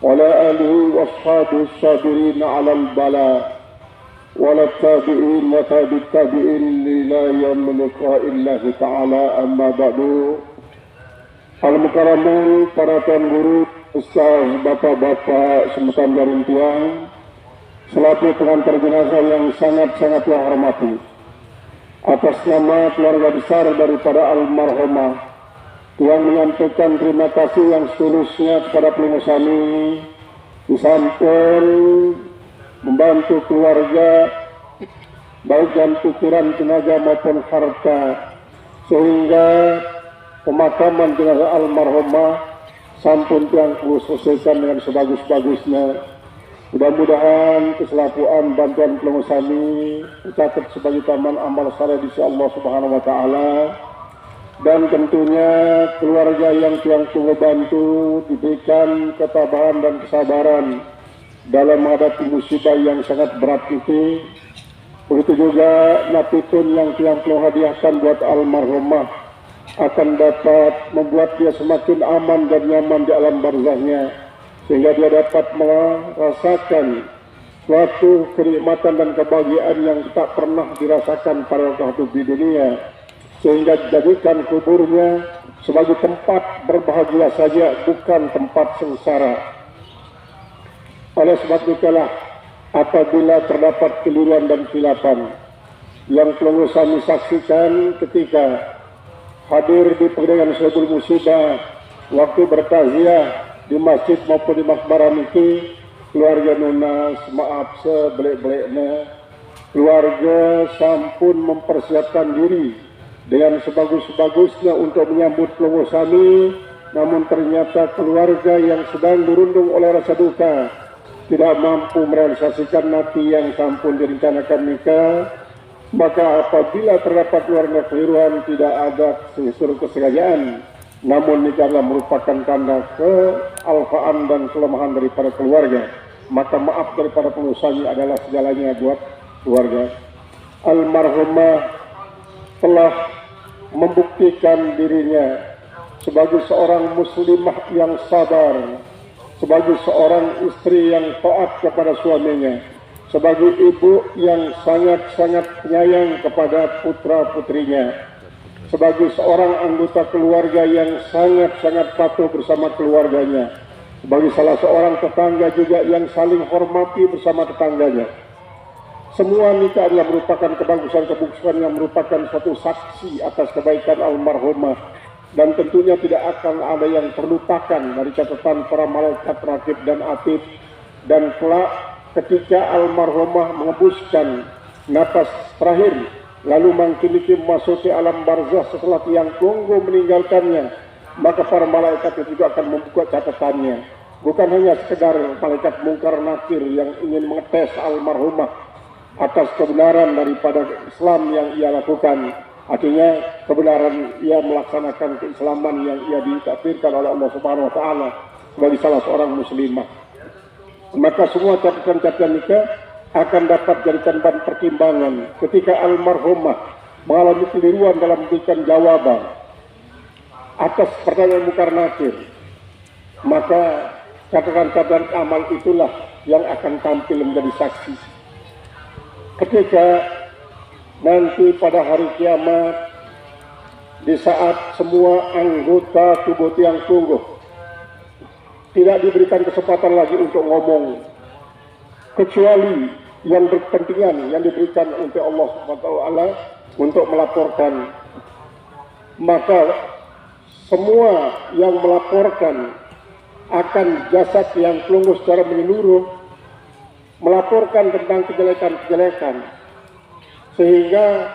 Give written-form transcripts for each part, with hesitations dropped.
وعلى آله وأصحابه الصابرين على البلاء وعلى التابعين وتابع التابعين إلى يوم لقاء الله تعالى. أما بعد. Al-Mukaramun, para tuan guru, ustaz, bapak-bapak, semeton jarum tiang, selaku pengantar jenazah yang sangat-sangat saya hormati, atas nama keluarga besar daripada almarhumah yang menyampaikan terima kasih yang setulusnya kepada Pelungusani di samping membantu keluarga baik dalam pikiran, tenaga maupun harta, sehingga pemakaman jenazah almarhumah sampun tiang selesaikan dengan sebagus-bagusnya. Mudah-mudahan keselakuan bantuan Pelungusani dicatat sebagai taman amal saleh di sisi Allah Subhanahu wa taala, dan tentunya keluarga yang tiang tunggu bantu diberikan ketabahan dan kesabaran dalam menghadapi musibah yang sangat berat ini. Begitu juga napitun yang tiang tunggu hadiahkan buat almarhumah akan dapat membuat dia semakin aman dan nyaman di alam barzahnya, sehingga dia dapat merasakan suatu kenikmatan dan kebahagiaan yang tak pernah dirasakan pada waktu di dunia, sehingga dijadikan kuburnya sebagai tempat berbahagia saja, bukan tempat sengsara. Oleh sebab itulah, apabila terdapat keliruan dan khilapan yang Pelungusani saksikan ketika hadir di pengadilan Syekh Musibah waktu bertaziah di masjid maupun di makbarah niki, keluarga Nunas, maaf sebelek-beleknya, keluarga sampun mempersiapkan diri dengan sebagus-bagusnya untuk menyambut Pelungusani, namun ternyata keluarga yang sedang dirundung oleh rasa duka tidak mampu merealisasikan nanti yang sampun direncanakan nikah. Maka apabila terdapat keluarga keliruan, tidak ada unsur kesengajaan, namun ini adalah merupakan tanda kealfaan dan kelemahan daripada keluarga, maka maaf daripada Pelungusani adalah segalanya buat keluarga. Almarhumah telah membuktikan dirinya sebagai seorang muslimah yang sabar, sebagai seorang istri yang taat kepada suaminya, sebagai ibu yang sangat-sangat penyayang kepada putra-putrinya, sebagai seorang anggota keluarga yang sangat-sangat patuh bersama keluarganya, sebagai salah seorang tetangga juga yang saling hormati bersama tetangganya. Semua nikah adalah merupakan kebagusan-kebagusan yang merupakan suatu saksi atas kebaikan almarhumah, dan tentunya tidak akan ada yang terlupakan dari catatan para malaikat rakib dan atid. Dan kelak ketika almarhumah mengembuskan nafas terakhir, lalu mangkiliki memasuki alam barzah setelah tiang tunggu meninggalkannya, maka para malaikat itu juga akan membuka catatannya. Bukan hanya sekedar malaikat mungkar nakir yang ingin mengetes almarhumah atas kebenaran daripada Islam yang ia lakukan, artinya kebenaran ia melaksanakan keislaman yang ia ditakdirkan oleh Allah Subhanahu wa taala sebagai salah seorang muslimah, maka semua catatan-catatan nikah akan dapat jadikan bahan pertimbangan ketika almarhumah mengalami keliruan dalam memberikan jawaban atas pertanyaan mungkar nakir. Maka catatan-catatan amal itulah yang akan tampil menjadi saksi ketika nanti pada hari kiamat, di saat semua anggota tubuh tiang tunggu tidak diberikan kesempatan lagi untuk ngomong, kecuali yang berkepentingan yang diberikan untuk Allah SWT untuk melaporkan. Maka semua yang melaporkan akan jasad yang Pelunggus secara menyeluruh, melaporkan tentang kejelekan-kejelekan, sehingga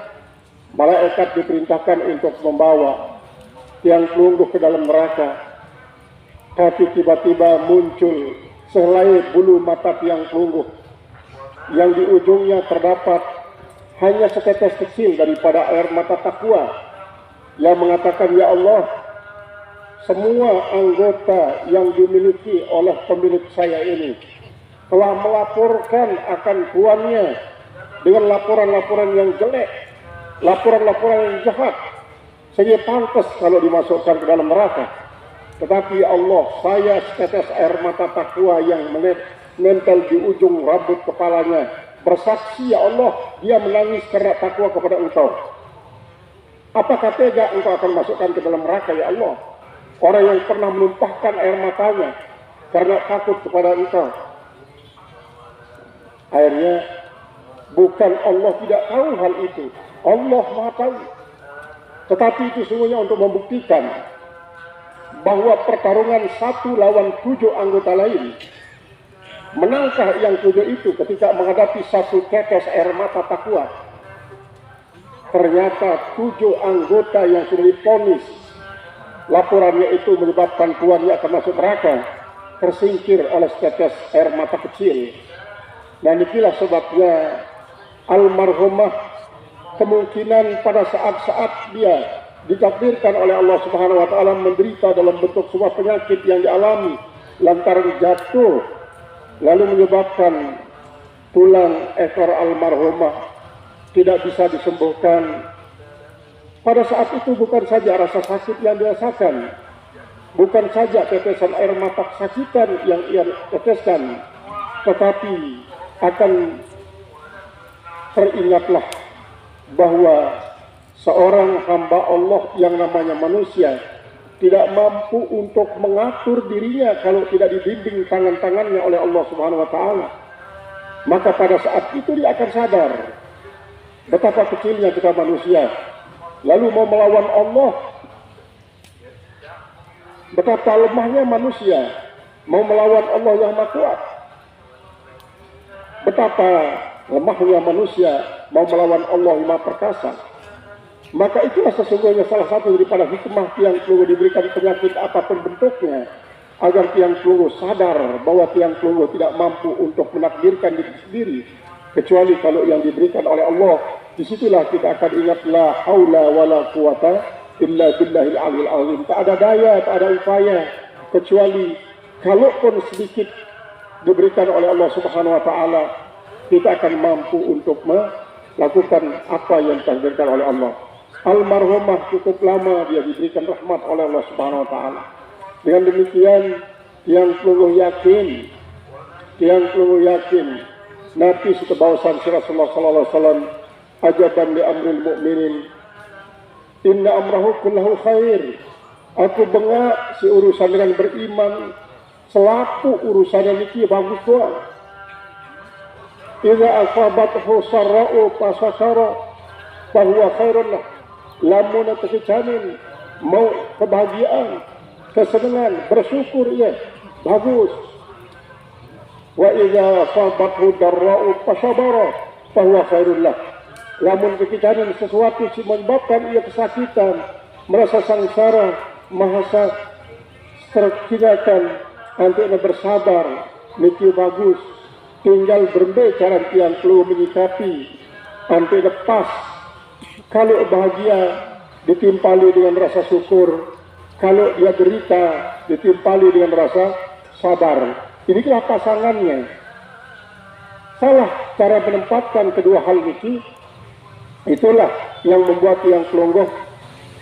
malaikat diperintahkan untuk membawa tiang Pelunggus ke dalam neraka. Tapi tiba-tiba muncul sehelai bulu mata tiang Pelunggus yang di ujungnya terdapat hanya setetes kecil daripada air mata takwa yang mengatakan, ya Allah, semua anggota yang dimiliki oleh pemilik saya ini telah melaporkan akan tuannya dengan laporan-laporan yang jelek, laporan-laporan yang jahat, sehingga pantas kalau dimasukkan ke dalam neraka. Tetapi Allah, saya setetes air mata takwa yang menempel di ujung rambut kepalanya, bersaksi ya Allah, dia menangis karena takwa kepada Engkau. Apakah tega Engkau akan masukkan ke dalam neraka ya Allah orang yang pernah menumpahkan air matanya karena takut kepada Engkau? Akhirnya bukan Allah tidak tahu hal itu, Allah Maha tahu. Tetapi itu semuanya untuk membuktikan bahwa pertarungan 1 lawan 7 anggota lain, menangkah yang 7 itu ketika menghadapi 1 tetes air mata takwa. Ternyata 7 anggota yang sudah divonis laporannya itu menyebabkan tuannya akan masuk neraka, tersingkir oleh setetes air mata kecil. Dan inilah sebabnya almarhumah kemungkinan pada saat-saat dia ditakdirkan oleh Allah Subhanahu wa taala menderita dalam bentuk sebuah penyakit yang dialami lantaran jatuh lalu menyebabkan tulang ekor almarhumah tidak bisa disembuhkan. Pada saat itu bukan saja rasa sakit yang dirasakan, bukan saja tetesan air mata kesakitan yang ia teteskan, tetapi akan teringatlah bahwa seorang hamba Allah yang namanya manusia tidak mampu untuk mengatur dirinya kalau tidak dibimbing tangan-tangannya oleh Allah Subhanahu wa taala. Maka pada saat itu dia akan sadar betapa kecilnya kita manusia, lalu mau melawan Allah. Betapa lemahnya manusia mau melawan Allah yang Maha Kuat. Betapa lemahnya manusia mau melawan Allah yang Maha Perkasa. Maka itulah sesungguhnya salah satu daripada hikmah Tiang Kelunggu diberikan penyakit apapun bentuknya, agar Tiang Kelunggu sadar bahwa Tiang Kelunggu tidak mampu untuk menakdirkan diri sendiri, kecuali kalau yang diberikan oleh Allah. Disitulah kita akan ingat la haula wala quwata illa billahil aliyil azim. Tak ada daya, tak ada upaya, kecuali kalaupun sedikit diberikan oleh Allah Subhanahu wa taala, kita akan mampu untuk melakukan apa yang ditakdirkan oleh Allah. Almarhumah cukup lama dia diberikan rahmat oleh Allah Subhanahu wa taala. Dengan demikian Tiang Kelunggu yakin Nabi setebawasan Rasulullah sallallahu alaihi wasallam ajaban li amril mu'minin inna amrahu kullahu khair. Aku bengak si urusan dengan beriman selaku urusan niki bagus doang. Idza asabathu sarra'u fasakara fahuwa khairun lah. Lamun terkecanin mau kebahagiaan, kesenangan, bersyukur ia bagus. Wa idza asabathu darra'u fasabara fahuwa khairun lah. Lamun kekecanin sesuatu yang menyebabkan ia kesakitan, merasa sangsara, merasa terkinakan, nanti bersabar, niki bagus. Tinggal berbagai cara Tiang Kelunggu menyikapi, nanti lepas. Kalau bahagia ditimpali dengan rasa syukur, kalau dia derita ditimpali dengan rasa sabar. Inilah pasangannya. Salah cara menempatkan kedua hal ini, itulah yang membuat Tiang Kelunggu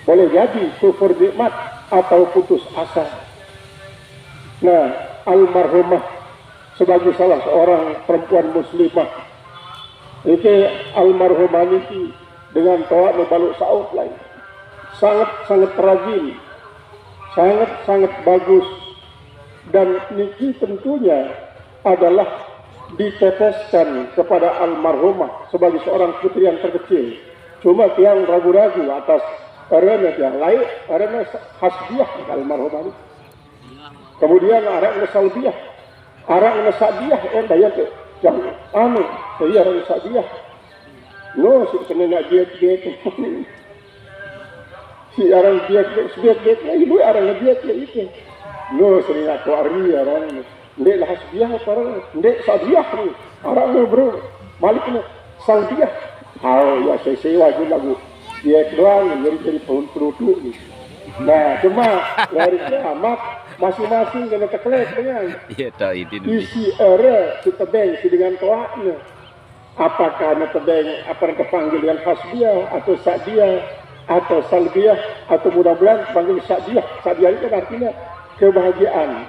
boleh jadi kufur nikmat atau putus asa. Nah, almarhumah sebagai salah seorang perempuan muslimah, itu almarhumah ini dengan toa baluk saut lain, sangat rajin, sangat bagus, dan niki tentunya adalah diteteskan kepada almarhumah sebagai seorang putri yang terkecil. Cuma Tiang ragu-ragu atas karena yang lain, karena hasbiah almarhumah ini. Kemudian arah salbiah, arah sadiah daya ke jangan saya arah sadiah. No, si kena nak diet si arah diet ibu arah diet itu. No, sering aku ari arah ndek lah hasbiah para ndek sadiah ni arah bro balik ni salbiah. Ya saya wajib lagu diet doang jadi produk ni. Nah, cuma dari kiamat masing-masing kena terkelet dengan isi era setebeng dengan toaknya. Apakah netebeng apa terpanggil dengan hasbiah atau sadiah atau salbiah atau mudah-mudahan panggil sadiah. Sadiah itu artinya kebahagiaan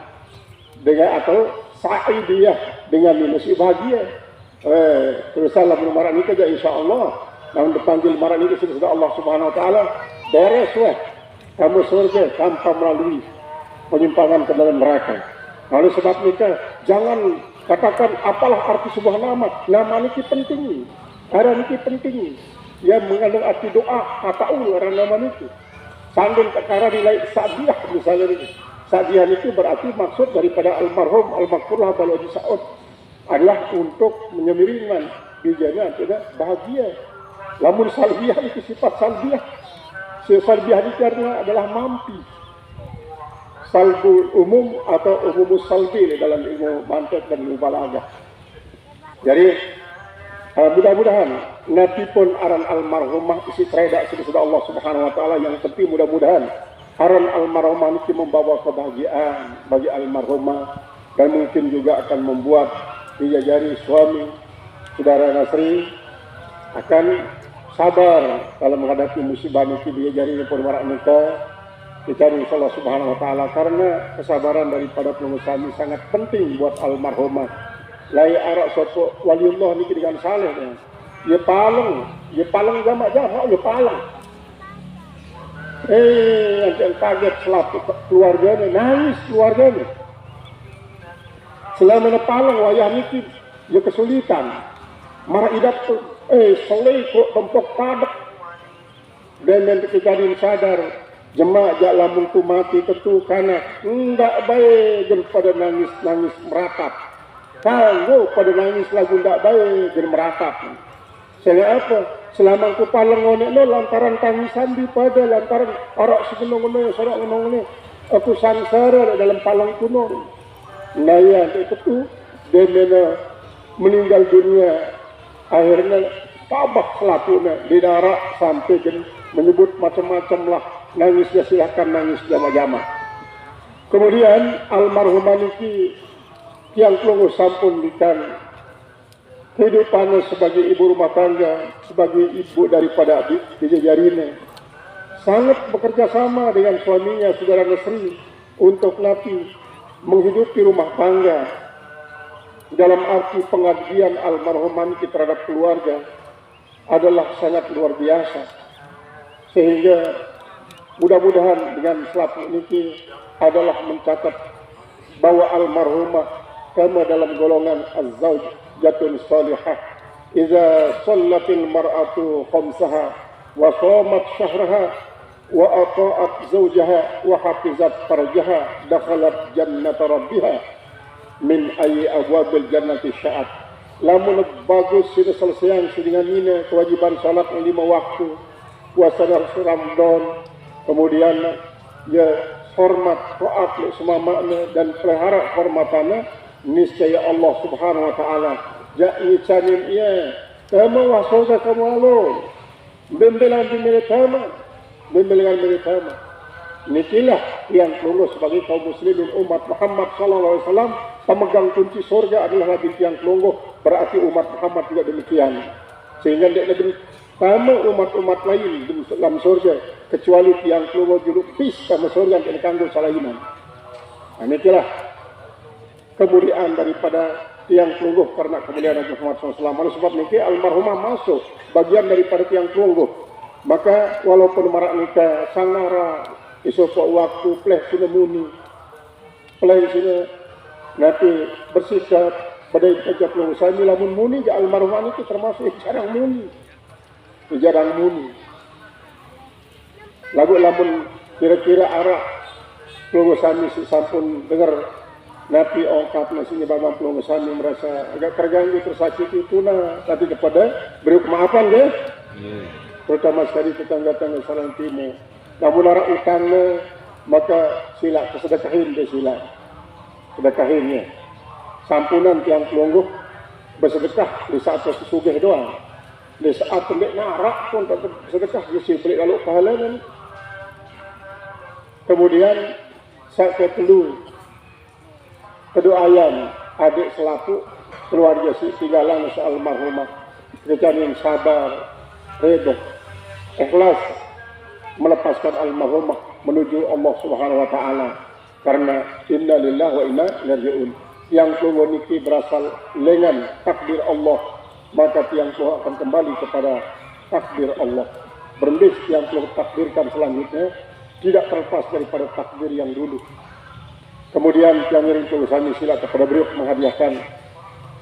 dengan atau sa'idiyah dengan minus bahagia. Terus salah marah ni kerja insya-Allah. Namun dipanggil marah ni sudah Allah Subhanahu wa taala beres weh. Kamu surga tanpa melalui penyimpangan ke dalam neraka. Oleh sebab nikah jangan katakan apalah arti sebuah nama. Nama niki penting. Arah niki penting. Yang mengandung arti doa, tahu arah nama niki. Sandung perkara nilai sa'diyah misalnya niki. Sa'diyah niki berarti maksud daripada almarhum al-maghfurlah Abdul Aziz Sa'ud adalah untuk menyemiringkan bijanya tidak bahagia. Lamun salbiyah itu sifat salbiyah. Salbiyah ini karena adalah mampi. Salbul umum atau umumus salbi dalam ilmu mantiq dan ilmu balaghah. Jadi mudah-mudahan nanti pun aran almarhumah isi treda sudah Allah Subhanahu wa taala yang penting mudah-mudahan aran almarhumah ini membawa kebahagiaan bagi almarhumah dan mungkin juga akan membuat dijajari suami saudara Nasri akan sabar dalam menghadapi musibah ini dijajari perwara nikah dicari Allah Subhanahu wa taala karena kesabaran daripada pengusaha ini sangat penting buat almarhumah. Lai arak sopo waliullah ni dengan saleh dia. Ya palang jamak-jamak ya palang. Yang kaget selaku keluarganya nangis keluarganya. Selama palang wayah niki ya kesulitan. Marah idap soleh kok tempok padak. Dan kejadian sadar jemaah jak lamun ku mati ketu kana ndak baik daripada nangis meratap. Kalau pada nangis lagu ndak baik dan meratap. Saya apa? Selama ku palang ngonekno lantaran tangisan di pada lantaran arak segenong-genong sorak ngonong aku sangsara dalam palang kuno. Nah ya itu dia meninggal dunia akhirnya tabah selapuna di darat sampai menyebut macam-macam lah. Nangis ya silahkan nangis jama-jama. Kemudian almarhumah niki yang kelongo sampun dikan kehidupannya sebagai ibu rumah tangga, sebagai ibu daripada dijajarine. Sangat bekerja sama dengan suaminya saudara Nasri untuk napi menghidupi rumah tangga. Dalam arti pengabdian almarhumah niki terhadap keluarga adalah sangat luar biasa. Sehingga mudah-mudahan dengan selaput niki adalah mencatat bahwa almarhumah kama dalam golongan az-zaujatun salihah. Iza sallatil mar'atu khamsaha wa shamat syahraha wa ata'at zawjaha wa hafizat farjaha dakhalat jannata rabbiha min ayyi abwabil jannati sya'at. Lamun bagus sudah selesai dengan ini kewajiban salat 5 waktu, puasa Ramadan, kemudian ya hormat taat semua makna dan pelihara hormatannya niscaya Allah Subhanahu wa taala jai canin ia tama wasoga kamu alo bembelan bimeretama nikilah yang lulus sebagai kaum muslimin umat Muhammad sallallahu alaihi wasallam pemegang kunci surga adalah nabi yang lungguh berarti umat Muhammad juga demikian sehingga dia lebih sama umat-umat lain di dalam surga kecuali tiang keluar juluk bis sama surga yang kanggo salainan. Nah, inilah kemuliaan daripada tiang keluar karena kemuliaan Nabi Muhammad SAW. Oleh sebab ini almarhumah masuk bagian daripada tiang keluar. Maka walaupun marak nikah sangara isopok waktu pleh sini muni pleh sini nanti bersikap badai kerja keluar saya lamun muni ke almarhumah itu termasuk jarang muni. Jarang muni. Lagu lamun kira-kira arak keluarga sami si sampun dengar napi ongkap nasinya babang keluarga sami merasa agak terganggu tersakiti itu tapi kepada beri kemaafan ya. Terutama sekali tetangga-tetangga Sarang Timur. Namun arak utangnya maka sila kesedekahin dia sila. Sedekahinnya. Sampunan tiang keluarga bersedekah di saat sesugih doang. Di saat pendek narak pun tak sedekah mesti balik lalu pahalanya. Kemudian saat kedua ayam adik selaku keluarga si tinggalan almarhumah kejadian sabar redha ikhlas melepaskan almarhumah menuju Allah Subhanahu wa taala karena inna lillahi wa inna ilaihi raji'un. Yang tunggu niki berasal lengan takdir Allah, maka tiang tuh akan kembali kepada takdir Allah. Berendis yang telah takdirkan selanjutnya tidak terlepas daripada takdir yang dulu. Kemudian tiang ring tulisan sila kepada beliau menghadiahkan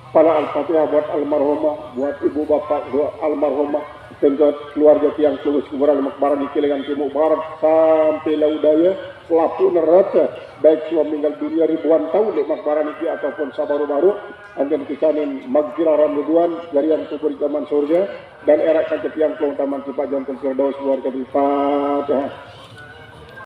pada Al-Fatihah buat almarhumah, buat ibu bapak, buat almarhumah, tentu keluarga tiang tulus kuburan makbaran di Kilengan Timur Barat sampai Laudaya, selapu neraka, baik suami meninggal dunia ribuan tahun di makbaran ini ataupun sabaru-baru, anjen kisanin magfirah rambuduan, jarian kubur zaman surga, dan erakkan ke tiang kelong taman tipak jantan Firdaus keluarga di Fatihah.